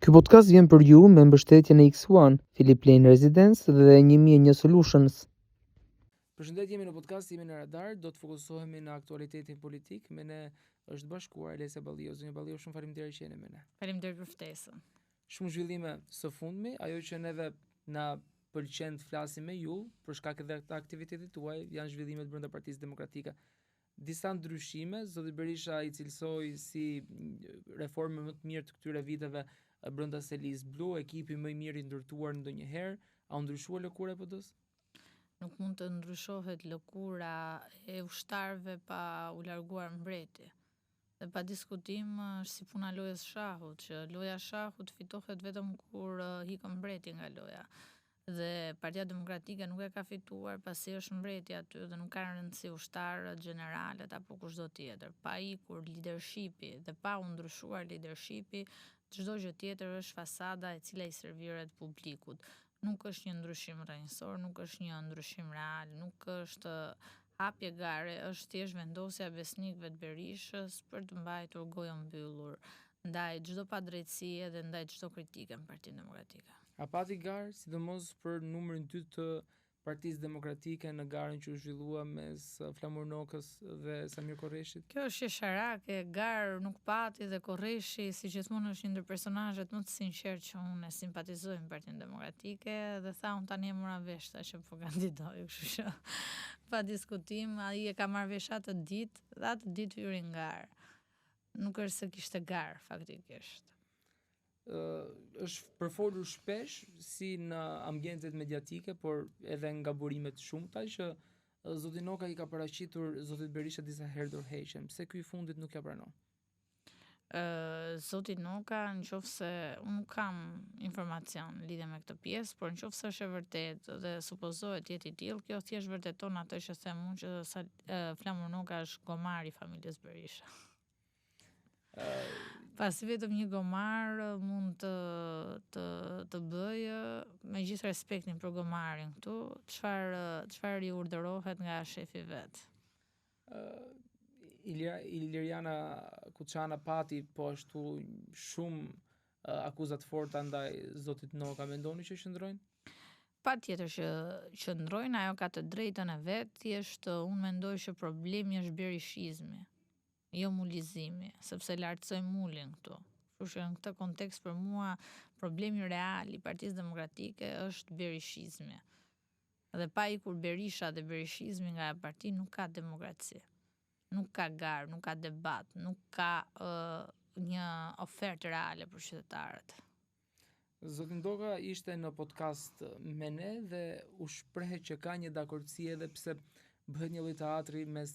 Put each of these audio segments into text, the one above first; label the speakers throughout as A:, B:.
A: Ky podcast vjen për ju me mbështetjen e X1, Philip Lane Residence dhe 1001 Solutions.
B: Përshëndetje, jemi në podcast, jemi në Radar, do të fokusohemi në aktualitetin politik. Me ne është bashkuar Elesa Balliu. Zonja Balliu, shumë faleminderit që jeni me ne.
C: Faleminderit për ftesën.
B: Shumë zhvillime së fundmi, ajo që neve na pëlqen të flasim me ju për shkak edhe të aktivitetit tuaj janë zhvillimet brenda Partisë Demokratike. Disa ndryshime, zoti Berisha i cilësoi si reforme më të mirë të këtyre viteve brenda Selis Blu, ekipi më i mirë i ndërtuar ndonjëherë. A u ndryshua lëkura e PD-s?
C: Nuk mund të ndryshohet lëkura e ushtarëve pa u larguar mbreti. Dhe pa diskutim është si puna lojës shahut, që loja shahut fitohet vetëm kur hikën mbreti nga loja. Dhe Partia Demokratike nuk e ka fituar pasi është mbreti aty dhe nuk ka rëndësi ushtarët, generalet apo kushdo tjetër. Pa ikur leadershipi dhe pa u ndryshuar leadershipi, çdo gjë tjetër është fasada e cila i serviret publikut. Nuk është një ndryshim rrënjësor, nuk është një ndryshim real, nuk është hapje gare, është thjesht vendosja e besnikëve të Berishës për të mbajtur gojën mbyllur ndaj çdo padrejtësie dhe ndaj çdo kritike në Partinë Demokratike.
B: A pati garë, sidomos për numrin 2 të Partisë Demokratike në garën që u zhvillua mes Flamur Nokës dhe Samir Korreshit?
C: Kjo është shesharake, garë nuk pati dhe Korreshi, si gjithmonë është një ndër personazhet më të sinqertë që unë e simpatizoj në Partinë Demokratike dhe tha unë tani e mora vesh që po kandidoj, kështu që pa diskutim, ai e ka marrë vesh atë ditë dhe atë ditë hyri në garë. Nuk është se kishte garë faktikisht.
B: Është përfolur shpesh si në ambientet mediatike, por edhe nga burimet shumëta që zoti Noka i ka paraqitur zotit Berisha disa herë dorëheqjen. Pse ky i fundit nuk ja pranon?
C: Zoti Noka, nëse unë nuk kam informacion lidhje me këtë pjesë, por nëse është e vërtetë dhe supozohet jetë i tillë, kjo thjesht vërteton atë që them unë që Flamur Noka është gomar i familjes Berisha. Pasi vetëm një gomar mund të bëjë, me gjithë respektin për gomarin këtu, çfarë i urdhërohet nga shefi vet.
B: Iliriana Kuçana pati po ashtu shumë akuzat forta ndaj zotit Noka, mendoni që qëndrojnë?
C: Patjetër që qëndrojnë, ajo ka të drejtën e vet, thjesht unë mendoj që problemi është berishizmi. Jo mulizimi, sepse lartësoj mulin këtu. Kështu që në këtë kontekst për mua problemi real i Partisë Demokratike është berishizmi. Dhe pa ikur Berisha dhe berishizmi nga parti nuk ka demokraci. Nuk ka garë, nuk ka debat, nuk ka një ofertë reale për qytetarët.
B: Zoti Ndoka ishte në podcast me ne dhe u shprehet që ka një dakordsi edhe pse bëhet një lloj teatri mes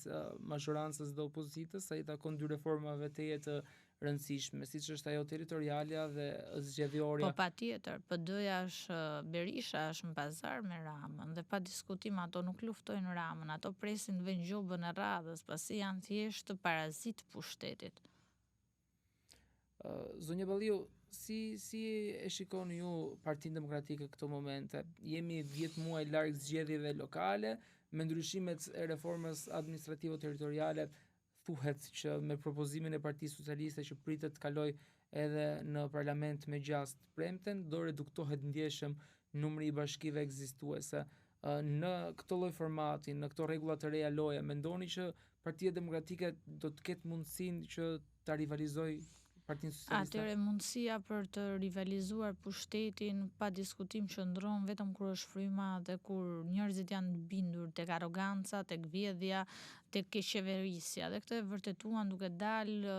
B: mazhorancës dhe opozitës, ai takon dy reformave të jetë rëndësishme, siç është ajo territorialja dhe zgjedhjorja.
C: Po patjetër, PD-ja është Berisha është në pazar me Ramën dhe pa diskutim ato nuk luftojnë Ramën, ato presin të vënë gjobën e radhës, pasi janë thjesht parazit pushtetit.
B: Zonja Balliu, si e shikoni ju Partinë Demokratike këto momente? Jemi 10 muaj larg zgjedhjeve lokale, me ndryshimet e reformës administrativo-territoriale, thuhet që me propozimin e Partisë Socialiste që pritet të kaloj edhe në parlament me gjast premten, do reduktohet ndjeshëm numri i bashkive ekzistuese. Në këtë lloj formati, në këto rregulla të reja loje, mendoni që Partia Demokratike do të ketë mundësinë që ta rivalizojë Partinë Socialiste?
C: Atëre mundësia për të rivalizuar pushtetin pa diskutim qëndron vetëm kur është fryma dhe kur njerëzit janë të bindur tek arroganca, tek vjedhja, tek keqeverisja. Dhe këtë e vërtetuan duke dalë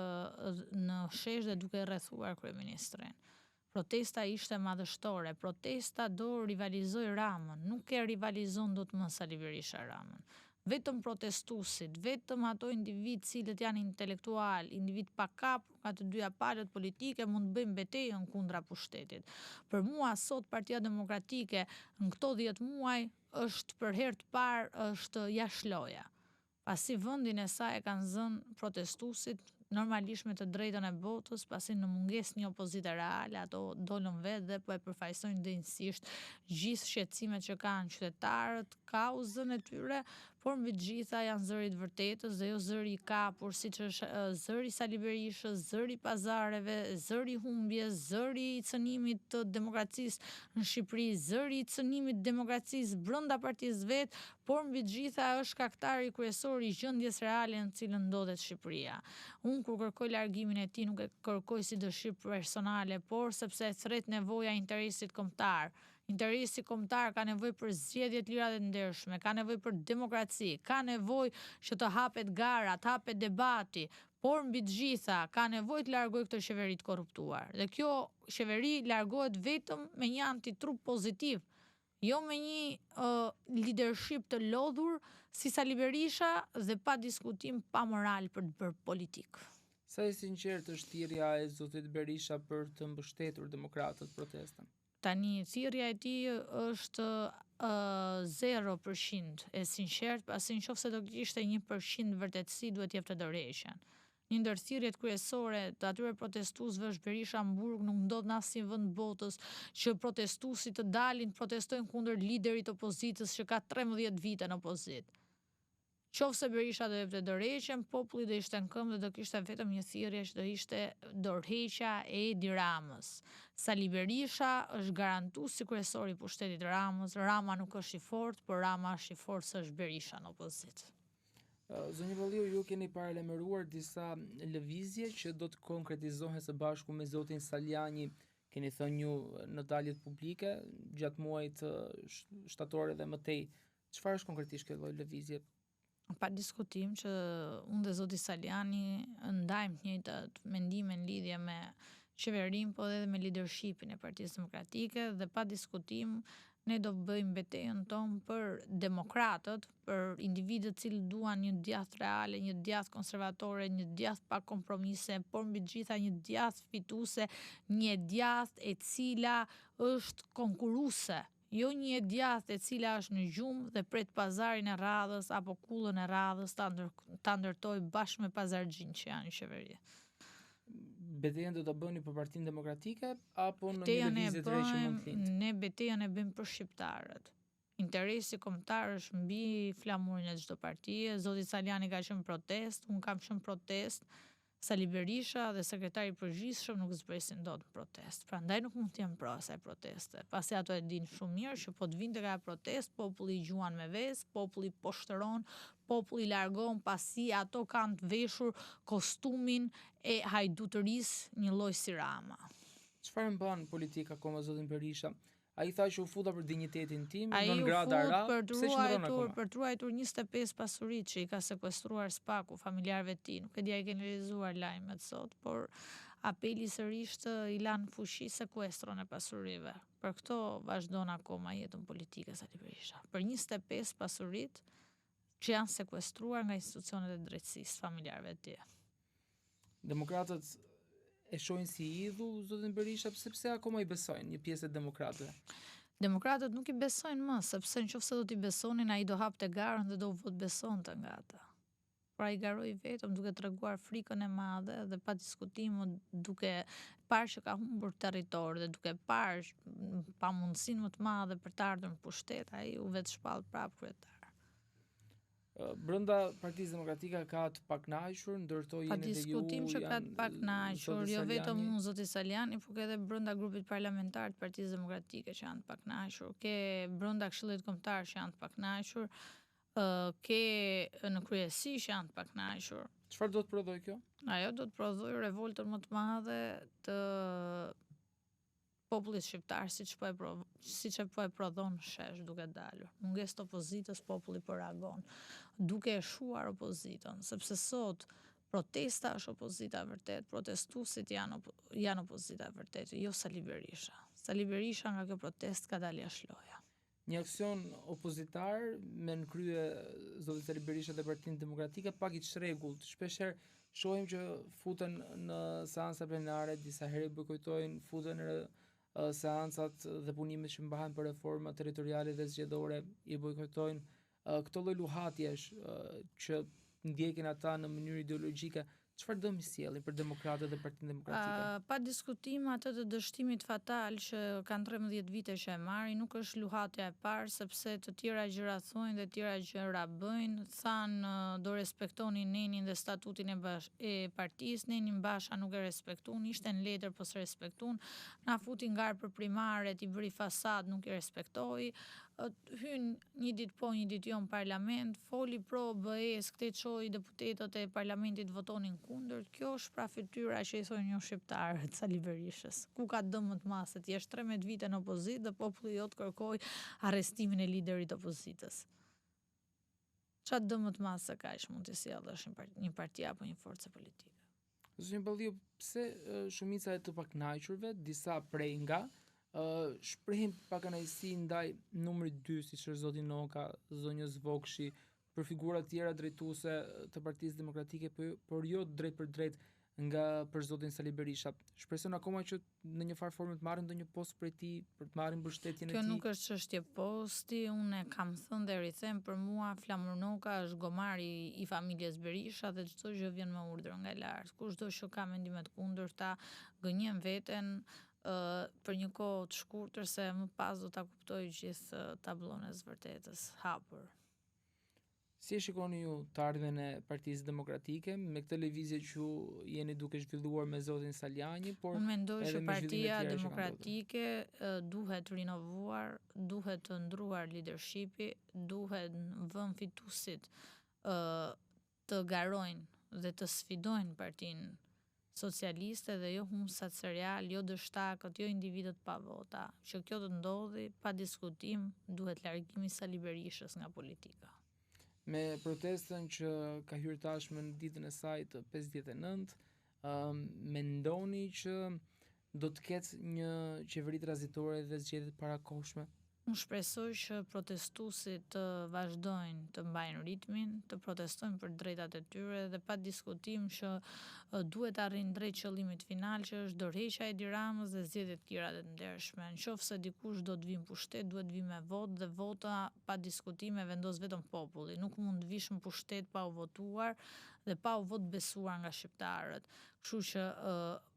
C: në shesh dhe duke rrethuar kryeministrin. Protesta ishte madhështore, protesta do rivalizoj Ramën, nuk e rivalizon dot më Sali Berisha Ramën. Vetëm protestuesit, vetëm ato individ cilët janë intelektual, individ pa kapur nga të dyja palët politike mund të bëjmë betejën kundra pushtetit. Për mua sot Partia Demokratike në këto 10 muaj është për herë të parë është jashtë loja. Pasi vendin e saj e kanë zënë protestuesit normalisht me të drejtën e votës, pasi në mungesë një opozitë reale, ato dolën vetë dhe po e përfaqësojnë dinjësisht gjithë shqetësimet që kanë qytetarët, kauzën e tyre, por mbi të gjitha janë zëri të vërtetës dhe jo zëri i kapur, siç është zëri Sali Berishës, zëri i pazareve, zëri i humbjes, zëri i cënimit të demokracisë në Shqipëri, zëri i cënimit të demokracisë brenda partisë vet, por mbi të gjitha është shkaktari kryesor i gjendjes reale në cilën ndodhet Shqipëria. Unë kur kërkoj largimin e tij nuk e kërkoj si dëshirë personale, por sepse e thret nevoja e interesit kombëtar. Interesi kombëtar ka nevojë për zgjedhje të lira dhe të ndershme, ka nevojë për demokraci, ka nevojë që të hapet gara, të hapet debati, por mbi të gjitha ka nevojë të largojë këtë qeveri të korruptuar. Dhe kjo qeveri largohet vetëm me një antitrup pozitiv, jo me një leadership të lodhur si Sali Berisha dhe pa diskutim, pa moral për të bërë politikë.
B: Sa e sinqertë është thirrja e zotit Berisha për të mbështetur demokratët protestën?
C: Tani, thirrja e tij është 0% e sinqert, pasi nëse do kishte 1% vërtetësi, duhet jepte dorëheqjen. Një ndër thirrjet kryesore të atyre protestuesve është Berisha në Burg, nuk ndodh në asnjë vend botës që protestuesit të dalin protestojnë kundër liderit opozitës që ka 13 vite në opozitë. Qofse Berisha do jepte dorëheqjen, populli do ishte në këmbë dhe do kishte vetëm një thirrje që do ishte dorëheqja e Edi Ramës. Sali Berisha është garantuesi kryesor i pushtetit Ramës. Rama nuk është i fortë, por Rama është i fortë se është Berisha në opozitë.
B: Zonjë Valliu, ju keni paralajmëruar disa lëvizje që do të konkretizohen së bashku me zotin Saliani, keni thënë ju në daljet publike gjatë muajit shtator dhe mëtej. Çfarë është konkretisht kjo lloj lëvizje?
C: Pa diskutim që unë dhe zoti Saliani ndajmë të njëjtat mendime në lidhje me qeverinë, po edhe me leadershipin e Partisë Demokratike, dhe pa diskutim ne do bëjmë betejën tonë për demokratët, për individët cilë duan një djathtë reale, një djathtë konservatore, një djathtë pa kompromise, por mbi të gjitha një djathtë fituese, një djathtë e cila është konkurruese. Jo një djathtë e cila është në gjumë dhe pret pazarin e radhës apo kullën e radhës ta ndërtoj bashkë me pazargjin që janë në qeveri.
B: Betejën do ta bëni për Partinë Demokratike apo në një lëvizje të re që mund të lind?
C: Ne betejën e bëjmë për shqiptarët. Interesi kombëtar është mbi flamurin e çdo partie. Zoti Saliani ka qenë protest, unë kam qenë protest. Sali Berisha dhe sekretari i përgjithshëm nuk zbresin dot në protest. Prandaj nuk mund të jem pro asaj proteste. Pasi ato e dinë shumë mirë që po të vinte ka protest, populli i gjuan me vezë, populli po shtron, populli largon pasi ato kanë të veshur kostumin e hajdutërisë një lloj si Rama.
B: Çfarë mban politika akoma zotin Berisha? Ai tha që u futa për dinjitetin tim,
C: Ai
B: non
C: u
B: grada
C: fut
B: ra,
C: për
B: pse qëndron akoma?
C: të ruajtur 25 pasuritë që i ka sekuestruar Spaku familjarëve të tij. Nuk e di a i keni lexuar lajmet sot, por apeli sërish të i lanë fuqi sekuestron e pasurive. Për këto vazhdon akoma jetën politike Sali Berisha. Për 25 pasuritë që janë sekuestruar nga institucionet e drejtësisë familjarëve të tij.
B: Demokratët e shohin si idhull zotin Berisha, sepse akoma i besojnë një pjesë e demokratëve.
C: Demokratët nuk i besojnë më, sepse nëse do t'i besonin, ai do hapte garën dhe do vot besonte nga ata. Pra i garoi vetëm duke treguar frikën e madhe dhe pa diskutim, duke parë që ka humbur territor dhe duke parë pamundësinë më të madhe për të ardhur në pushtet, ai u vetë shpall prapë kryetar.
B: Brenda Partisë Demokratike ka të pakënaqur, ndërtoi
C: Pa
B: jeni dhe ju.
C: diskutim që ka të pakënaqur, jo vetëm
B: Saliani.
C: unë zoti Saliani, por edhe brenda grupit parlamentar të Partisë Demokratike që janë të pakënaqur, ke brenda Këshillit Kombëtar që janë të pakënaqur, ke në kryesi që janë të pakënaqur.
B: Çfarë do të prodhoj kjo?
C: Ajo do të prodhoj revoltën më të madhe të popullit shqiptar, siç po e prodhon shesh duke dalur. Mungesë të opozitës, populli po reagon, duke e shuar opozitën, sepse sot protesta është opozita e vërtet, protestuesit janë opozita e vërtet, jo Sali Berisha. Sali Berisha nga kjo protestë ka dalë jashtë loja.
B: Një aksion opozitar me në krye zoti Sali Berisha dhe Partinë Demokratike pak i çrregullt. Shpeshherë shohim që futen në seanca plenare, disa herë bojkotojnë, futen në seancat dhe punimet që mbahen për reforma territoriale dhe zgjedhore, i bojkotojnë. Këto lloj luhatjesh që ndjekin ata në mënyrë ideologjike, çfarë dëmi sjellin për demokratët dhe Partinë Demokratike?
C: Pa diskutim atë të dështimit fatal që kanë 13 vite që e marrin, nuk është luhatja e parë, sepse të tjera gjëra thojnë dhe të tjera gjëra bëjnë. Thanë do respektonin Nenin dhe statutin e partisë, Nenin Basha nuk e respektun, ishte në letër po se respektun, na futin garë për primaret, i bëri fasad, nuk i respektoi. Hyn një ditë po, një ditë jo në parlament, foli pro BE-s, këtej çoi deputetët e parlamentit votonin kundër. Kjo është pra fytyra që i thonë jo shqiptarët Sali Berishës. Ku ka dëm më të madh se ti je 13 vite në opozitë dhe populli jot kërkoi arrestimin e liderit opozitës. Çfarë dëm më të madh se kaq mund të sjellësh një parti apo një forcë politike?
B: Zonjë Balliu, pse shumica e të pakënaqurve, disa prej nga shprehin pakënaqësi ndaj numrit 2, siç është zoti Noka, zonjës Vokshi, për figura tjera drejtuese të Partisë Demokratike, por jo drejt për drejt për zotin Sali Berisha. Shpreson akoma që në një farë formë të marrin ndonjë post prej tij, për të marrë mbështetjen e tij.
C: Kjo nuk është çështje posti, unë kam thënë dhe rithem, për mua Flamur Noka është gomari i familjes Berisha dhe çdo gjë vjen me urdhër nga lart. Kushdo që ka mendime të kundërta, gënjen veten për një kohë të shkurtër se më pas do ta kuptoj gjithë tablon e së vërtetës hapur.
B: Si e shikoni ju të ardhmen e Partisë Demokratike me këtë lëvizje që jeni duke zhvilluar me zotin Saljani, por
C: unë mendoj që Partia
B: tjera
C: Demokratike duhet rinovuar, duhet të ndruar leadershipi, duhet vënë fituesit të garojnë dhe të sfidojnë Partinë Socialiste dhe jo humsat serial, jo dështakët, jo individët pa vota. Që kjo të ndodhi, pa diskutim, duhet largimi Sali Berishës nga politika.
B: Me protestën që ka hyrë tashmë në ditën e saj të 59, mendoni që do të ketë një qeveri tranzitore dhe zgjedhje të parakohshme?
C: Unë shpresoj që protestuesit të vazhdojnë të mbajnë ritmin, të protestojnë për drejtat e tyre dhe pa diskutim që duhet arrin drejt qëllimit final që është dorëheqja e Edi Ramës dhe zgjedhje të tjera të ndershme. Nëse dikush do të vinë pushtet, duhet të vinë me votë dhe vota pa diskutime vendos vetëm populli. Nuk mund të vish në pushtet pa u votuar dhe pa u votë besuar nga shqiptarët. Kështu që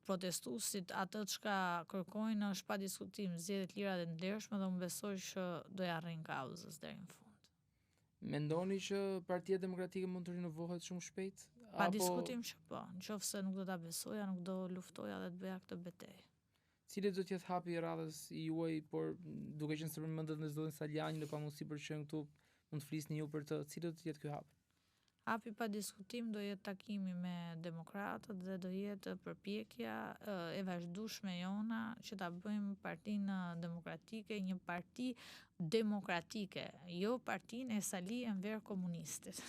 C: protestuesit atë çka kërkojnë është pa diskutim zgjedhje të lira dhe ndershme dhe unë besoj që do ja arrin kauzës deri në fund.
B: Mendoni që Partia Demokratike mund të rinovohet shumë shpejt?
C: Pa diskutim që po, nëse nuk do ta besoja, nuk do luftoja dhe të bëja këtë betejë.
B: Cili do të jetë hapi i radhës i juaj, por duke qenë se përmendet në zotin Saljani, në pamundësi për që këtu mund të flisni ju për të, cili do të jetë ky hap?
C: Hapi pa diskutim do jetë takimi me demokratët dhe do jetë përpjekja e vazhdueshme jona që ta bëjmë Partinë Demokratike një parti demokratike, jo partinë e Sali Enver komunistit.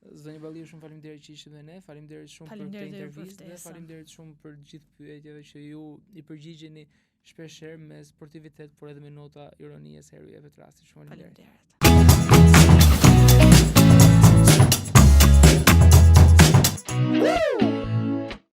B: Zonjë Balliu, shumë faleminderit që ishit me ne, faleminderit shumë për këtë intervistë dhe faleminderit shumë për gjithë pyetjeve që ju i përgjigjeni shpeshherë me sportivitet, por edhe me nota ironie se herujeve të rastit. Shumë faleminderit.